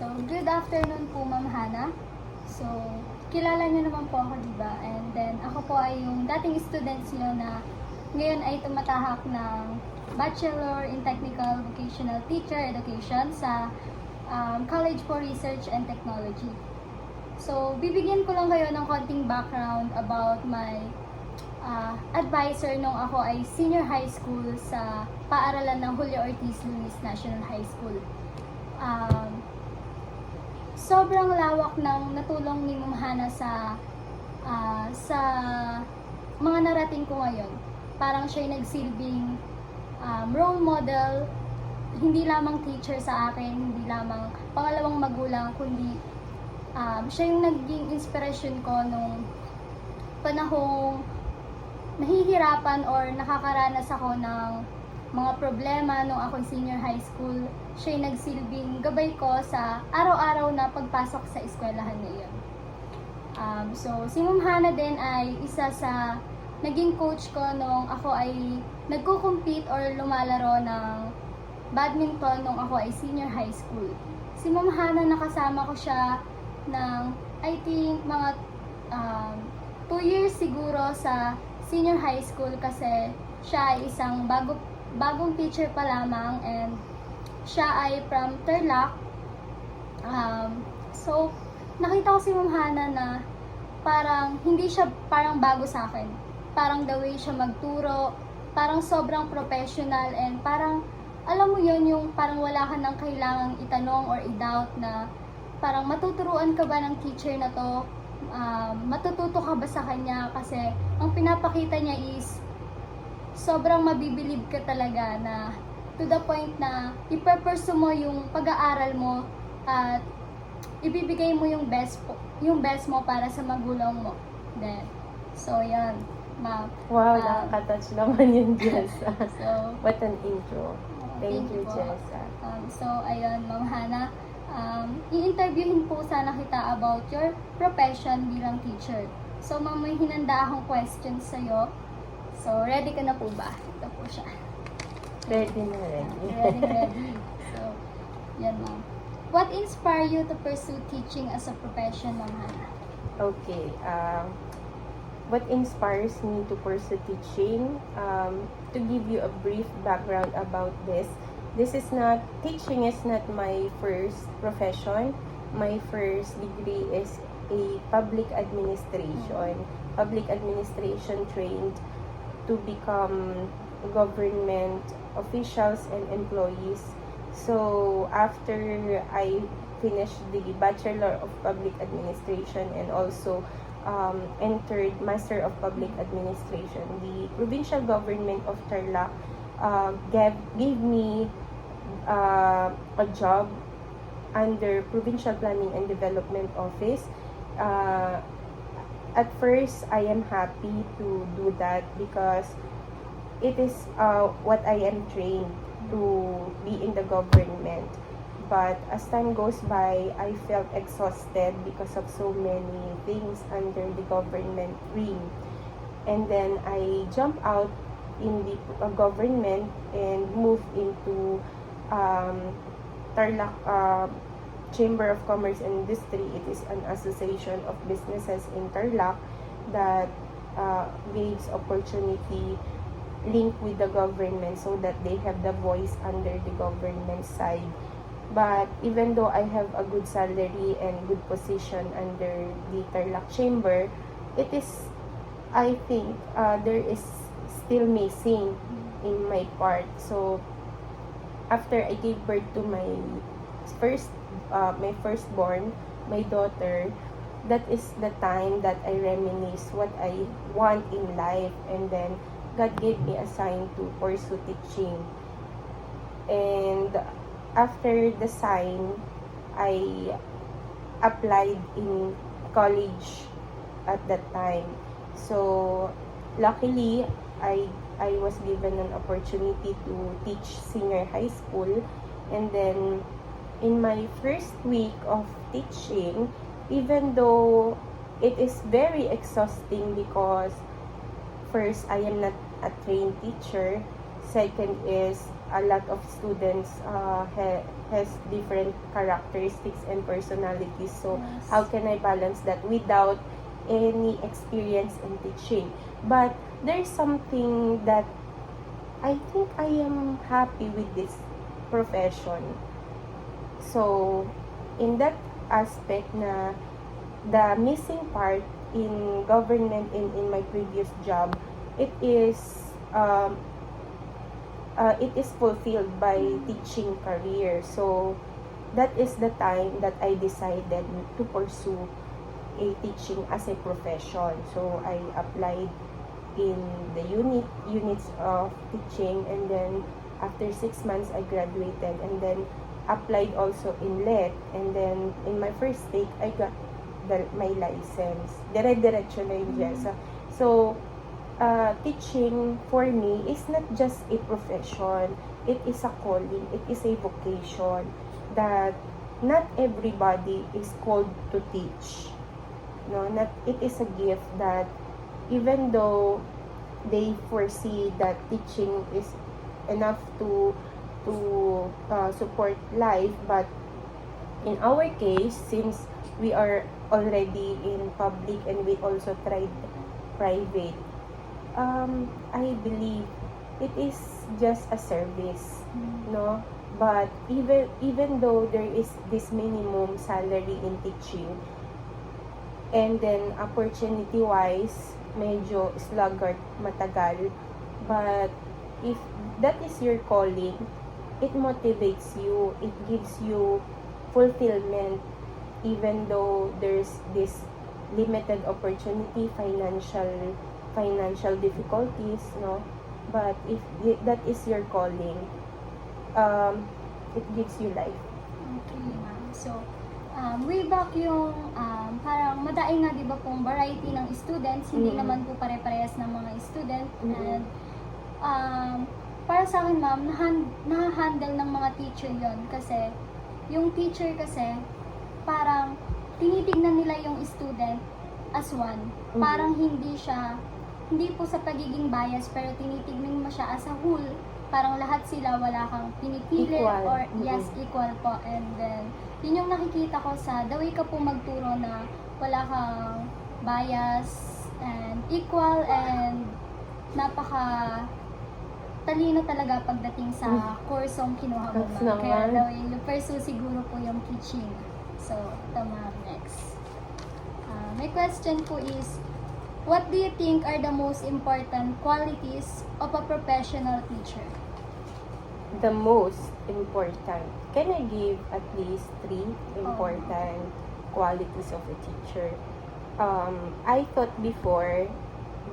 So, good afternoon po, Ma'am Hana. So, kilala niyo naman po ako, di ba? And then, ako po ay yung dating students niyo na ngayon ay tumatahak ng Bachelor in Technical Vocational Teacher Education sa College for Research and Technology. So, bibigyan ko lang kayo ng konting background about my advisor nung ako ay senior high school sa paaralan ng Julio Ortiz Luis National High School. Sobrang lawak ng natulong ni Ma'am Hana sa mga narating ko ngayon. Parang siya'y nagsilbing role model, hindi lamang teacher sa akin, hindi lamang pangalawang magulang, kundi siya yung naging inspiration ko nung panahong nahihirapan or nakakaranas ako ng mga problema nung ako senior high school. Siya yung nagsilbing gabay ko sa araw-araw na pagpasok sa eskwelahan ngayon. So, si Ma'am Hana din ay isa sa naging coach ko nung ako ay nagko-compete or lumalaro ng badminton nung ako ay senior high school. Si Ma'am Hana, nakasama ko siya ng I think mga 2 years siguro sa senior high school kasi siya ay isang bagong teacher pa lamang and siya ay from Tarlac. So, nakita ko si Ma'am Hana na parang hindi siya parang bago sa akin. Parang the way siya magturo, parang sobrang professional and parang alam mo yon yung parang wala ka nang kailangang itanong or i-doubt na parang matuturuan ka ba ng teacher na to, matututo ka ba sa kanya kasi ang pinapakita niya is sobrang mabibilib ka talaga na to the point na ipe-pursue mo yung pag-aaral mo at ibibigay mo yung best mo para sa magulang mo. Then, so yan, ma'am. Wow, nakaka-touch naman yun, Jessa. So, What an intro. Thank you, po. Jessa. So, ayun, Ma'am Hana, i-interviewin po sana kita about your profession bilang teacher. So, ma'am, may hinanda akong questions sa'yo. So, ready ka na po ba? Ito po siya. Ready na ready. Ready. So, yan, ma'am. What inspired you to pursue teaching as a profession, Ma'am Hana? Okay. What inspires me to pursue teaching? To give you a brief background about this. Teaching is not my first profession. My first degree is a public administration. Public administration trained to become government officials and employees. So, after I finished the Bachelor of Public Administration and also entered Master of Public Administration, the provincial government of Tarlac gave me a job under Provincial Planning and Development Office. At first, I am happy to do that because it is what I am trained to be in the government. But as time goes by, I felt exhausted because of so many things under the government ring. And then I jumped out in the government and moved into Tarlac Chamber of Commerce and Industry. It is an association of businesses in Tarlac that gives opportunity linked with the government so that they have the voice under the government side. But even though I have a good salary and good position under the Tarlac Chamber, it is, I think, there is still missing in my part. So, after I gave birth to my firstborn, my daughter, that is the time that I reminisce what I want in life, and then God gave me a sign to pursue teaching. And after the sign, I applied in college at that time. So, luckily, I was given an opportunity to teach senior high school. And then, in my first week of teaching, even though it is very exhausting because first, I am not a trained teacher. Second is, a lot of students has different characteristics and personalities. So Yes. how can I balance that without any experience in teaching? But there's something that I think I am happy with this profession. So in that aspect na the missing part in government in my previous job, it is fulfilled by teaching career. So that is the time that I decided to pursue a teaching as a profession. So I applied in the units of teaching, and then after 6 months I graduated, and then applied also in LET, and then in my first take I got my license. Dire-diretso na yung JESA. So teaching for me is not just a profession, it is a calling, it is a vocation that not everybody is called to teach. No, not it is a gift that even though they foresee that teaching is enough to support life, but in our case, since we are already in public and we also tried private, I believe it is just a service, no? But even though there is this minimum salary in teaching, and then opportunity wise medyo sluggard, matagal, but if that is your calling, it motivates you, it gives you fulfillment, even though there's this limited opportunity, financial difficulties, no? But if that is your calling, it gives you life. Okay, ma'am. So, way back yung parang madaing nga, di ba, pong variety ng students, hindi Mm. naman po pare-parehas ng mga student. Mm. And para sa akin, ma'am, nahahandle ng mga teacher yon, kasi yung teacher kasi parang tinitignan nila yung student as one. Mhm. Parang hindi po sa pagiging bias, pero tinitignan mo siya as a whole. Parang lahat sila, wala kang pinipili, Equal. or Mhm. yes, equal po. And then, yun yung nakikita ko sa the way ka po magturo, na wala kang bias and equal, and napaka talino talaga pagdating sa kursong kinuha mo, That's ma'am. Kaya naman. the way you pursue siguro po yung teaching. So, ito, ma'am, next. My question po is, what do you think are the most important qualities of a professional teacher? The most important, can I give at least 3 important qualities of a teacher? I thought before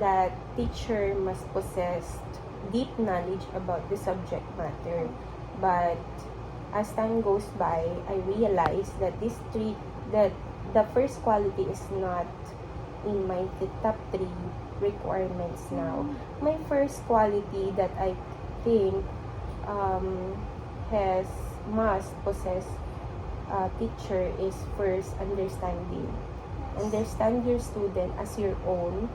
that teacher must possess deep knowledge about the subject matter, but as time goes by, I realized that that the first quality is not in my top 3 requirements now. My first quality that I think must possess a teacher is first understanding. Understand your student as your own,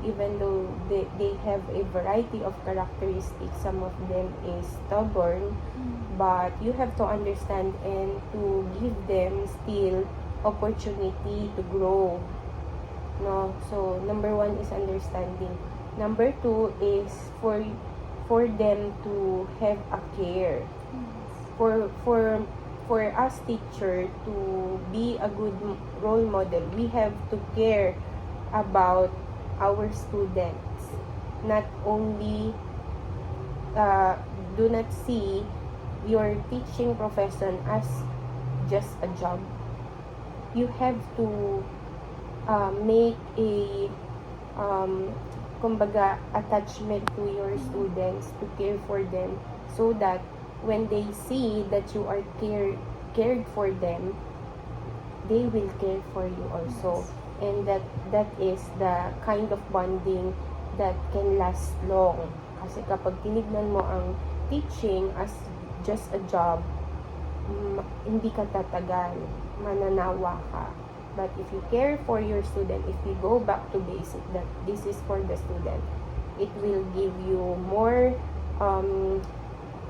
even though they have a variety of characteristics. Some of them is stubborn, but you have to understand and to give them still opportunity to grow. No, so number 1 is understanding. Number 2 is for them to have a care. For us teacher to be a good role model, we have to care about our students. Not only do not see your teaching profession as just a job. You have to make a kumbaga attachment to your students, to care for them, so that when they see that you are cared for them, they will care for you also. And that is the kind of bonding that can last long. Kasi kapag tinignan mo ang teaching as just a job, hindi ka tatagal, mananawa ka. But if you care for your student, if you go back to basic, that this is for the student, it will give you more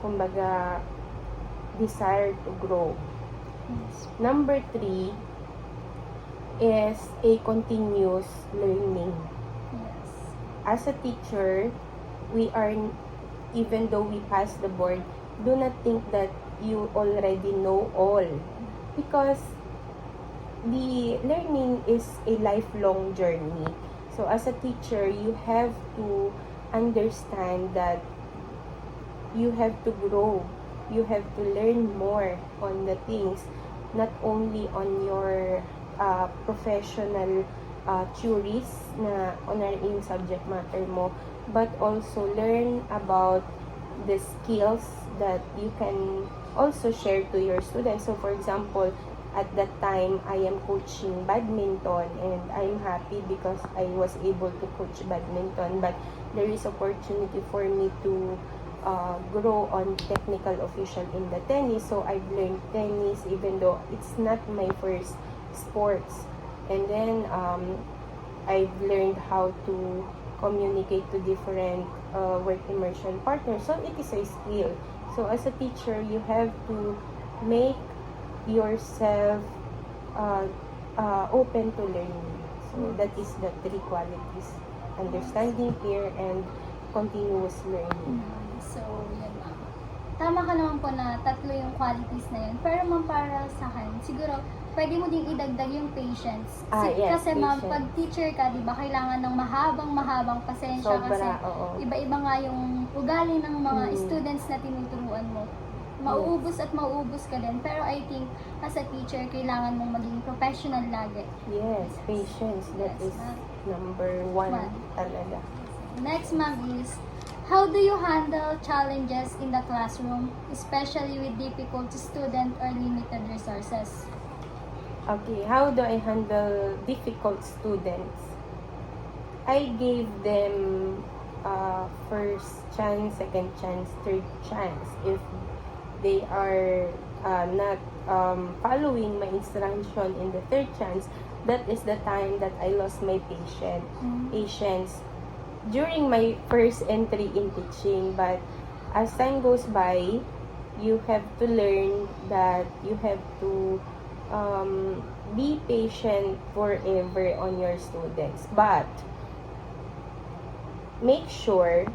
kumbaga, desire to grow. Yes. Number 3 is a continuous learning. Yes. As a teacher, we are, even though we pass the board, do not think that you already know all. Because the learning is a lifelong journey. So as a teacher, you have to understand that you have to grow. You have to learn more on the things, not only on your professional theories na yung subject matter mo, but also learn about the skills that you can also share to your students. So for example, at that time, I am coaching badminton, and I'm happy because I was able to coach badminton, but there is opportunity for me to grow on technical official in the tennis. So I've learned tennis even though it's not my first sports. And then I've learned how to communicate to different work immersion partners. So it is a skill. So as a teacher, you have to make yourself open to learning. So that is the 3 qualities: understanding, care, and continuous learning. So, yun ma'am. Tama ka naman po na 3 yung qualities na yun. Pero ma'am, para sa akin, siguro, pwede mo ding idagdag yung patience. Yes, Kasi ma'am, patience. pag teacher ka, di ba, kailangan ng mahabang pasensya. Sobra, Kasi oo. iba-iba nga yung ugali ng mga Mm. students na tinuturuan mo. Mauubos at mauubos ka din. Pero I think, as a teacher, kailangan mong maging professional lagi. Yes, patience. That Yes, is ma'am. number 1 One. talaga. Next, ma'am, is how do you handle challenges in the classroom, especially with difficult student or limited resources? Okay, how do I handle difficult students? I gave them first chance, second chance, third chance. If they are not following my instruction in the third chance, that is the time that I lost my patience during my first entry in teaching. But as time goes by, you have to learn that you have to be patient forever on your students. But make sure,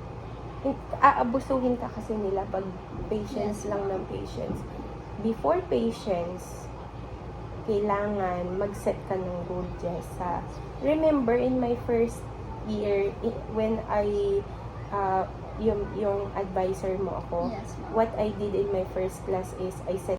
aabusuhin ka kasi nila pag patience Yes. lang ng patience. Before patience, kailangan mag-set ka ng rule, Jessa. Remember, in my first year, when I, yung advisor mo ako, Yes, ma'am. what I did in my first class is, I set